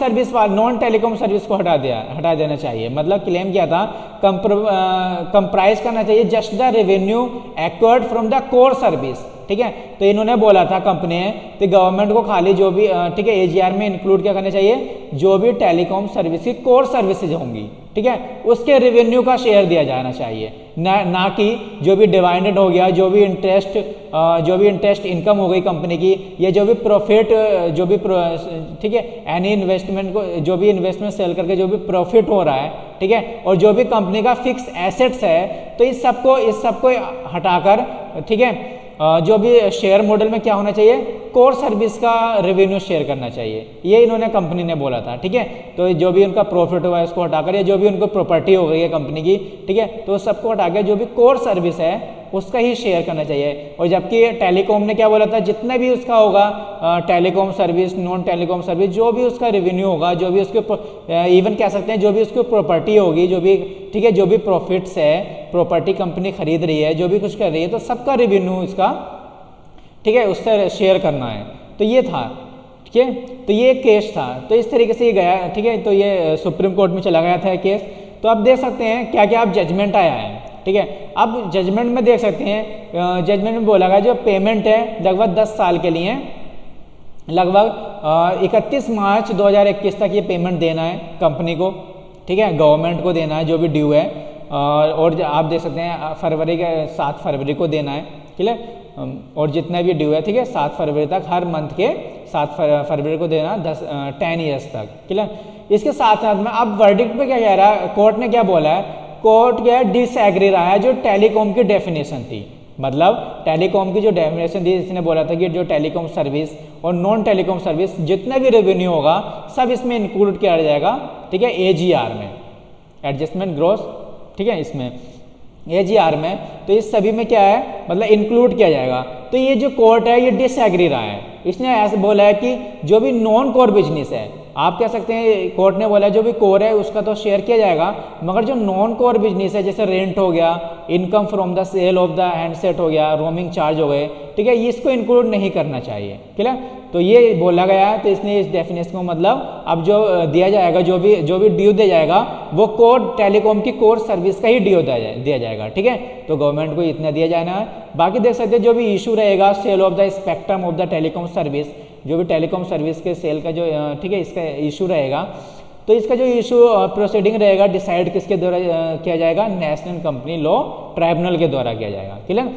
टेलीकॉम सर्विस को हटा देना चाहिए। मतलब क्लेम किया था कंप्राइज करना चाहिए just the revenue acquired from the core service, ठीक है। तो इन्होंने बोला था कंपनी ने तो गवर्नमेंट को खाली जो भी, ठीक है, AGR में इंक्लूड क्या करना चाहिए, जो भी टेलीकॉम सर्विस की कोर सर्विसेज होंगी, ठीक है, उसके रेवेन्यू का शेयर दिया जाना चाहिए, ना कि जो भी डिवाइडेड हो गया, जो भी इंटरेस्ट इनकम हो गई कंपनी की, या जो भी प्रॉफिट, ठीक है, एनी इन्वेस्टमेंट को, जो भी इन्वेस्टमेंट सेल करके जो भी प्रॉफिट हो रहा है, ठीक है, और जो भी कंपनी का फिक्स एसेट्स है, तो इस सबको हटाकर, ठीक है, जो भी शेयर मॉडल में क्या होना चाहिए, कोर सर्विस का रेवेन्यू शेयर करना चाहिए, ये इन्होंने कंपनी ने बोला था, ठीक है। तो जो भी उनका प्रॉफिट हुआ है उसको हटाकर, या जो भी उनको प्रॉपर्टी हो गई है कंपनी की, ठीक है, तो सबको हटाकर जो भी कोर सर्विस है उसका ही शेयर करना चाहिए। और जबकि टेलीकॉम ने क्या बोला था, जितना भी उसका होगा telecom service, non telecom service, जो भी उसका रेवेन्यू होगा, जो भी उसके इवन कह सकते हैं जो भी उसकी प्रॉपर्टी होगी, जो भी, ठीक है, जो भी प्रॉफिट्स है, प्रॉपर्टी कंपनी खरीद रही है, जो भी कुछ कर रही है, तो सबका रेवेन्यू इसका, ठीक है, उससे शेयर करना है। तो ये था, ठीक है, तो ये केस था। तो इस तरीके से ये गया, ठीक है, तो ये सुप्रीम कोर्ट में चला गया था केस। तो आप देख सकते हैं क्या क्या अब जजमेंट आया है, ठीक है। अब जजमेंट में देख सकते हैं, जजमेंट में बोला गया जो पेमेंट है लगभग 10 साल के लिए, लगभग 31 मार्च 2021 तक ये पेमेंट देना है कंपनी को, ठीक है, गवर्नमेंट को देना है जो भी ड्यू है। और आप देख सकते हैं फरवरी के 7 फरवरी को देना है, ठीक है, और जितना भी ड्यू है, ठीक है, 7 फरवरी तक, हर मंथ के 7 फरवरी को देना 10 ईयर्स तक, ठीक है। इसके साथ साथ में अब वर्डिक्ट में क्या कह रहा है, कोर्ट ने क्या बोला है, कोर्ट क्या डिसएग्री रहा है जो टेलीकॉम की डेफिनेशन थी। मतलब टेलीकॉम की जो डेफिनेशन थी, इसने बोला था कि जो टेलीकॉम सर्विस और नॉन टेलीकॉम सर्विस जितना भी रेवेन्यू होगा सब इसमें इंक्लूड किया जाएगा, ठीक है, AGR में, एडजस्टमेंट ग्रॉस, ठीक है, इसमें AGR में, तो इस सभी में क्या है, मतलब इंक्लूड किया जाएगा। तो ये जो कोर्ट है ये डिसएग्री रहा है, इसने ऐसे बोला है कि जो भी नॉन कोर बिजनेस है, आप कह सकते हैं कोर्ट ने बोला जो भी कोर है उसका तो शेयर किया जाएगा, मगर जो नॉन कोर बिजनेस है जैसे रेंट हो गया, income from the sale of the handset हो गया, रोमिंग चार्ज हो गए, ठीक है, इसको इंक्लूड नहीं करना चाहिए, क्लियर। तो ये बोला गया है। तो इसने इस डेफिनेशन को मतलब अब जो दिया जाएगा, जो भी ड्यू दिया जाएगा वो कोर टेलीकॉम की कोर सर्विस का ही ड्यू दिया जाएगा, ठीक है। तो गवर्नमेंट को इतना दिया जाना है। बाकी देख सकते हैं जो भी इशू रहेगा sale of the spectrum of the telecom service, जो भी टेलीकॉम सर्विस के सेल का जो, ठीक है, इसका इशू रहेगा, तो इसका जो इशू प्रोसीडिंग रहेगा डिसाइड किसके द्वारा किया जाएगा, नेशनल कंपनी लॉ ट्राइब्यूनल के द्वारा किया जाएगा, क्लियर।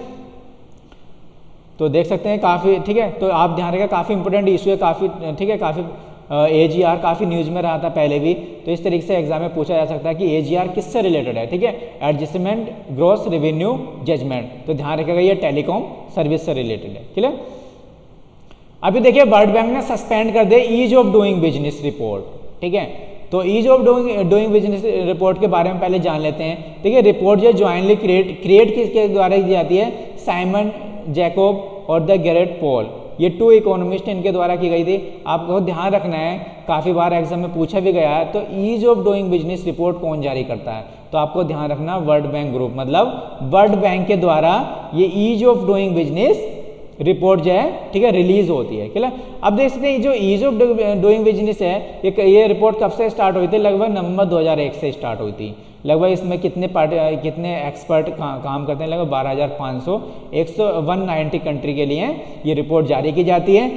तो देख सकते हैं काफ़ी, ठीक है, तो आप ध्यान रखिएगा काफ़ी इंपॉर्टेंट इशू है, काफ़ी, ठीक है, काफ़ी AGR काफ़ी न्यूज़ में रहा था पहले भी। तो इस तरीके से एग्जाम में पूछा जा सकता है कि AGR किससे रिलेटेड है, ठीक है, एडजस्टमेंट ग्रॉस रेवेन्यू जजमेंट। तो ध्यान रखिएगा ये टेलीकॉम सर्विस से रिलेटेड है, क्लियर। अभी देखिए वर्ल्ड बैंक ने सस्पेंड कर दिया ease of doing business report, ठीक है। तो ease of doing business report के बारे में पहले जान लेते हैं, ठीक है। रिपोर्ट जो ज्वाइंटली क्रिएट किसके द्वारा की जाती है, साइमन जैकोब और द गैरेट पॉल, ये 2 इकोनॉमिस्ट इनके द्वारा की गई थी। आपको ध्यान रखना है, काफ़ी बार एग्जाम में पूछा भी गया है। तो ease of doing business report कौन जारी करता है, तो आपको ध्यान रखना वर्ल्ड बैंक ग्रुप, मतलब वर्ल्ड बैंक के द्वारा ये ease of doing business report जो है, ठीक है, रिलीज होती है, क्लियर। अब देख सकते हैं जो ईज ऑफ डूइंग बिजनेस है ये रिपोर्ट कब से स्टार्ट हुई थी, लगभग नवंबर 2001 से स्टार्ट हुई थी। लगभग इसमें कितने एक्सपर्ट काम करते हैं, लगभग 12,500 190 कंट्री के लिए ये रिपोर्ट जारी की जाती है।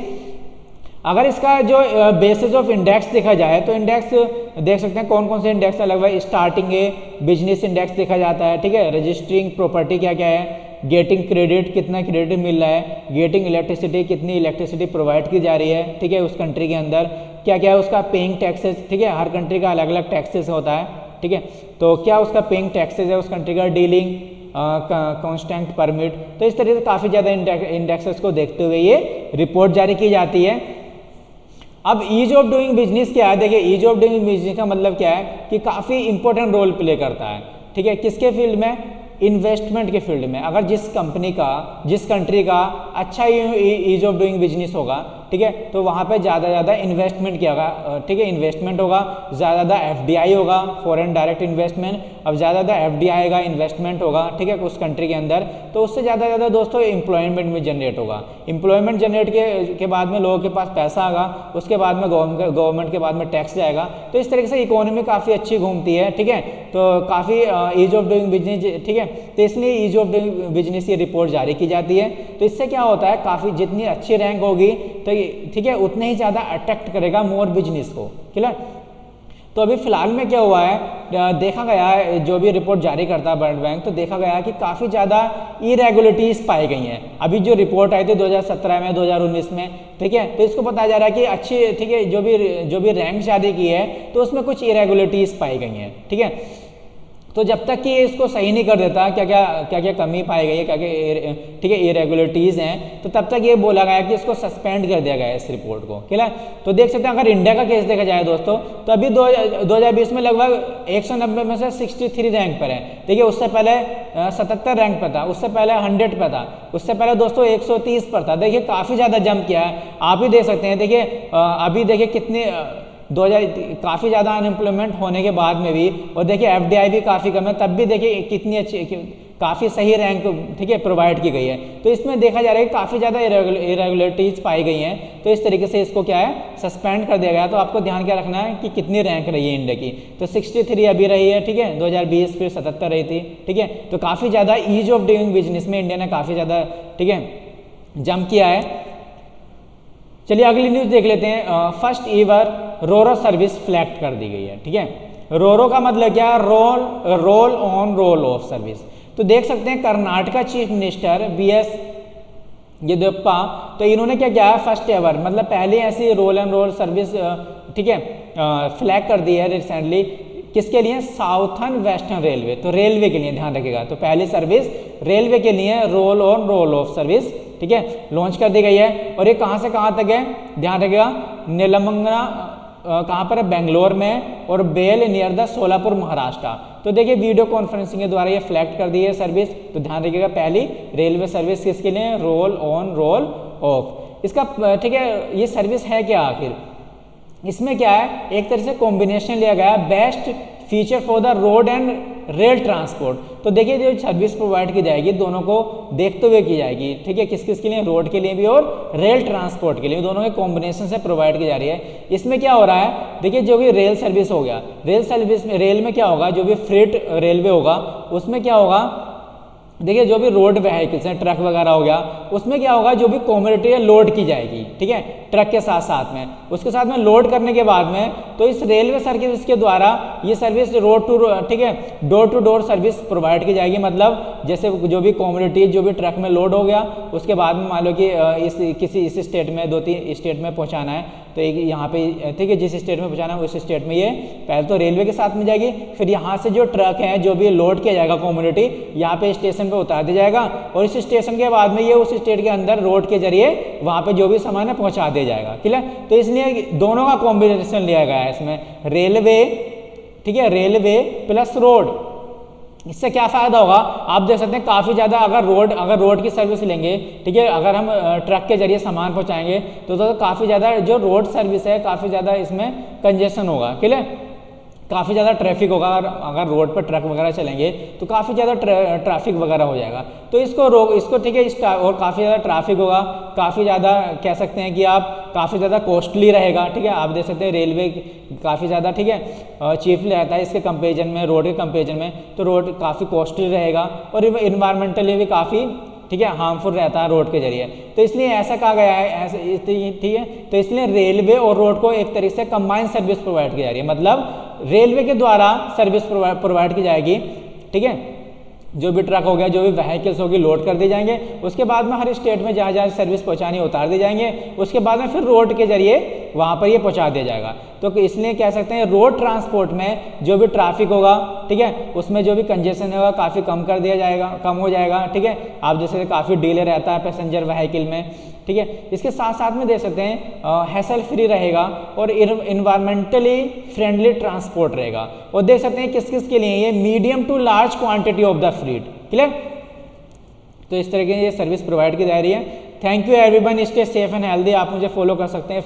अगर इसका जो बेसिस ऑफ इंडेक्स देखा जाए तो इंडेक्स देख सकते हैं कौन कौन से इंडेक्स अलग हुआ है। स्टार्टिंग ए बिजनेस इंडेक्स देखा जाता है, ठीक है। रजिस्टरिंग प्रॉपर्टी क्या क्या है, गेटिंग क्रेडिट कितना क्रेडिट मिल रहा है, गेटिंग इलेक्ट्रिसिटी कितनी इलेक्ट्रिसिटी प्रोवाइड की जा रही है, ठीक है, उस कंट्री के अंदर क्या क्या है उसका पेइंग टैक्सेस, ठीक है, हर कंट्री का अलग अलग टैक्सेस होता है, ठीक है। तो क्या उसका पेइंग टैक्सेस है उस कंट्री का, डीलिंग कांस्टेंट परमिट। तो इस तरीके से काफ़ी ज़्यादा इंडेक्सेस को देखते हुए ये रिपोर्ट जारी की जाती है। अब ईज ऑफ डूइंग बिजनेस क्या है, देखिए ईज ऑफ डूइंग बिजनेस का मतलब क्या है कि काफ़ी इंपॉर्टेंट रोल प्ले करता है, ठीक है, किसके फील्ड में, इन्वेस्टमेंट के फील्ड में। अगर जिस कंपनी का जिस कंट्री का अच्छा ईज ऑफ डूइंग बिजनेस होगा, ठीक है, तो वहाँ पे ज़्यादा इन्वेस्टमेंट किया होगा, ठीक है, इन्वेस्टमेंट होगा, ज़्यादा FDI होगा, फॉरेन डायरेक्ट इन्वेस्टमेंट। अब ज़्यादा FDI आएगा, इन्वेस्टमेंट होगा, ठीक है, उस कंट्री के अंदर, तो उससे ज़्यादा दोस्तों एम्प्लॉयमेंट भी जनरेट होगा। एम्प्लॉयमेंट जनरेट के बाद में लोगों के पास पैसा आएगा, उसके बाद में गवर्नमेंट के बाद में टैक्स जाएगा। तो इस तरीके से इकोनॉमी काफ़ी अच्छी घूमती है, ठीक है। तो काफ़ी ईज ऑफ डूइंग बिजनेस, ठीक है, तो इसलिए ईज ऑफ डूइंग बिजनेस ये रिपोर्ट जारी की जाती है। तो इससे क्या होता है, काफ़ी जितनी अच्छी रैंक होगी तो ठीक है उतने ही ज़्यादा अट्रैक्ट करेगा मोर बिजनेस को, क्लियर। तो अभी फिलहाल में क्या हुआ है, देखा गया है जो भी रिपोर्ट जारी करता है वर्ल्ड बैंक, तो देखा गया है कि काफ़ी ज़्यादा इरेगुलरिटीज़ पाई गई हैं। अभी जो रिपोर्ट आई थी 2017 में 2019 में, ठीक है, तो इसको बताया जा रहा है कि अच्छी, ठीक है, जो भी रैंक जारी की है तो उसमें कुछ इरेगुलरिटीज़ पाई गई हैं, ठीक है। तो जब तक कि इसको सही नहीं कर देता क्या क्या कमी पाई गई है, क्या क्या, ठीक है, इरेगुलरिटीज़ हैं, तो तब तक ये बोला गया कि इसको सस्पेंड कर दिया गया है इस रिपोर्ट को, क्लियर। तो देख सकते हैं अगर इंडिया का केस देखा जाए दोस्तों, तो अभी 2020 में लगभग 190 में से 63 रैंक पर है, ठीक है। उससे पहले 77 रैंक पर था, उससे पहले 100 पर था, उससे पहले दोस्तों 130 पर था। देखिए काफ़ी ज़्यादा जंप किया है, आप ही देख सकते हैं। देखिए अभी देखिए कितने 2000 काफ़ी ज़्यादा अनएम्प्लॉयमेंट होने के बाद में भी, और देखिए FDI भी काफ़ी कम है, तब भी देखिए कितनी अच्छी, काफ़ी सही रैंक, ठीक है, प्रोवाइड की गई है। तो इसमें देखा जा रहा है कि काफ़ी ज़्यादा इरेगुलरिटीज़ पाई गई हैं, तो इस तरीके से इसको क्या है, सस्पेंड कर दिया गया। तो आपको ध्यान क्या रखना है कि कितनी रैंक रही है इंडिया की, तो 63 अभी रही है, ठीक है, 2020 फिर 77 रही थी, ठीक है। तो काफ़ी ज़्यादा ईज ऑफ डूइंग बिजनेस में इंडिया ने काफ़ी ज़्यादा, ठीक है, जंप किया है। चलिए अगली न्यूज़ देख लेते हैं। फर्स्ट ईवर रोरो सर्विस फ्लैग कर दी गई है, ठीक है। रोरो का मतलब क्या है, roll on roll of service. तो देख सकते हैं Karnataka chief minister BS Yediyurappa, तो इन्होंने क्या किया है, फर्स्ट एवर मतलब पहले ऐसी रोल एंड रोल सर्विस, ठीक है, फ्लैग कर दी है रिसेंटली। किसके लिए, साउथर्न वेस्टर्न रेलवे, तो रेलवे के लिए ध्यान रखिएगा। तो पहली सर्विस रेलवे के लिए roll on roll of service, ठीक है, लॉन्च कर दी गई है। और ये कहाँ से कहाँ तक है, ध्यान रखिएगा, नीलमंगला कहाँ पर है, बेंगलोर में, और बेल नियर द सोलापुर महाराष्ट्र। तो देखिए वीडियो कॉन्फ्रेंसिंग के द्वारा ये फ्लैग कर दी है सर्विस। तो ध्यान रखिएगा पहली रेलवे सर्विस किसके लिए, रोल ऑन रोल ऑफ। इसका, ठीक है, ये सर्विस है क्या आखिर, इसमें क्या है, एक तरह से कॉम्बिनेशन लिया गया है, best feature for the road and rail transport. तो देखिए जो सर्विस प्रोवाइड की जाएगी दोनों को देखते हुए की जाएगी, ठीक है, किस किस के लिए, रोड के लिए भी और रेल ट्रांसपोर्ट के लिए, दोनों के कॉम्बिनेशन से प्रोवाइड की जा रही है। इसमें क्या हो रहा है, देखिए जो भी रेल सर्विस हो गया, रेल सर्विस में, रेल में क्या होगा, जो भी फ्रेट रेलवे होगा उसमें क्या होगा, देखिए जो भी रोड व्हीकल्स हैं, ट्रक वगैरह हो गया, उसमें क्या होगा, जो भी कमोडिटी लोड की जाएगी, ठीक है, ट्रक के साथ साथ में, उसके साथ में लोड करने के बाद में, तो इस रेलवे सर्विस के द्वारा ये सर्विस रोड टू, ठीक है, door to door service provide की जाएगी। मतलब जैसे जो भी कमोडिटी जो भी ट्रक में लोड हो गया, उसके बाद में मान लो कि इस स्टेट में 2-3 स्टेट में पहुँचाना है, तो एक यहाँ पे, ठीक है, जिस स्टेट में पहुँचाना है उस स्टेट में ये पहले तो रेलवे के साथ में जाएगी, फिर यहाँ से जो ट्रक है जो भी लोड किया जाएगा कमोडिटी, यहाँ पे स्टेशन पे उतार दिया जाएगा, और इस स्टेशन के बाद में ये उस स्टेट के अंदर रोड के जरिए वहाँ पे जो भी सामान है पहुँचा दिया जाएगा, क्लियर। तो इसलिए दोनों का कॉम्बिनेशन लिया गया है इसमें, रेलवे, ठीक है, रेलवे प्लस रोड। इससे क्या फ़ायदा होगा, आप देख सकते हैं काफ़ी ज़्यादा, अगर रोड की सर्विस लेंगे, ठीक है, अगर हम ट्रक के जरिए सामान पहुंचाएंगे तो काफ़ी ज़्यादा जो रोड सर्विस है काफ़ी ज़्यादा इसमें कंजेशन होगा, क्लियर, काफ़ी ज़्यादा ट्रैफिक होगा। अगर रोड पर ट्रक वगैरह चलेंगे तो काफ़ी ज़्यादा ट्रैफिक वगैरह हो जाएगा, तो इसको ठीक है, और काफ़ी ज़्यादा ट्रैफिक होगा, काफ़ी ज़्यादा कह सकते हैं कि आप काफ़ी ज़्यादा कॉस्टली रहेगा, ठीक है। आप देख सकते हैं रेलवे काफ़ी ज़्यादा, ठीक है, चीपली रहता है इसके कंपेरिजन में, रोड के कंपेरिजन में, तो रोड काफ़ी कॉस्टली रहेगा और इन्वायरमेंटली भी काफ़ी ठीक है, हार्मफुल रहता है रोड के जरिए। तो इसलिए ऐसा कहा गया है, ऐसे ठीक है, तो इसलिए रेलवे और रोड को एक तरीके से कंबाइंड सर्विस प्रोवाइड की जा रही है, मतलब रेलवे के द्वारा सर्विस प्रोवाइड की जाएगी, ठीक है। जो भी ट्रक हो गया, जो भी व्हीकल्स होगी लोड कर दिए जाएंगे, उसके बाद में हर स्टेट में जहाँ जहाँ सर्विस पहुँचानी उतार दी जाएंगे, उसके बाद में फिर रोड के जरिए वहाँ पर ये पहुँचा दिया जाएगा। तो इसलिए कह सकते हैं रोड ट्रांसपोर्ट में जो भी ट्रैफिक होगा, ठीक है, उसमें जो भी कंजेशन होगा काफ़ी कम कर दिया जाएगा, कम हो जाएगा, ठीक है। आप जैसे काफ़ी डिले रहता है पैसेंजर व्हीकल में, ठीक है। इसके साथ साथ में देख सकते हैं हैसल फ्री रहेगा और इन्वायरमेंटली फ्रेंडली ट्रांसपोर्ट रहेगा। और देख सकते हैं किस किस के लिए ये medium to large quantity of the fleet, clear. तो इस तरह की ये सर्विस प्रोवाइड की जा रही है। Thank you everyone, stay safe and healthy. आप मुझे फॉलो कर सकते हैं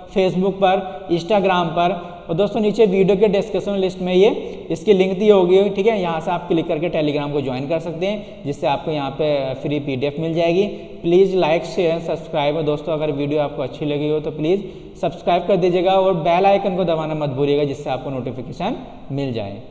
फेसबुक पर, इंस्टाग्राम पर, और दोस्तों नीचे वीडियो के डिस्क्रिप्शन लिस्ट में ये इसकी लिंक दी होगी, ठीक है। यहाँ से आप क्लिक करके टेलीग्राम को ज्वाइन कर सकते हैं, जिससे आपको यहाँ पे फ्री PDF मिल जाएगी। Please like share subscribe. और दोस्तों अगर वीडियो आपको अच्छी लगी हो तो प्लीज़ सब्सक्राइब कर दीजिएगा और बेल आइकन को दबाना मत भूलिएगा, जिससे आपको नोटिफिकेशन मिल जाए।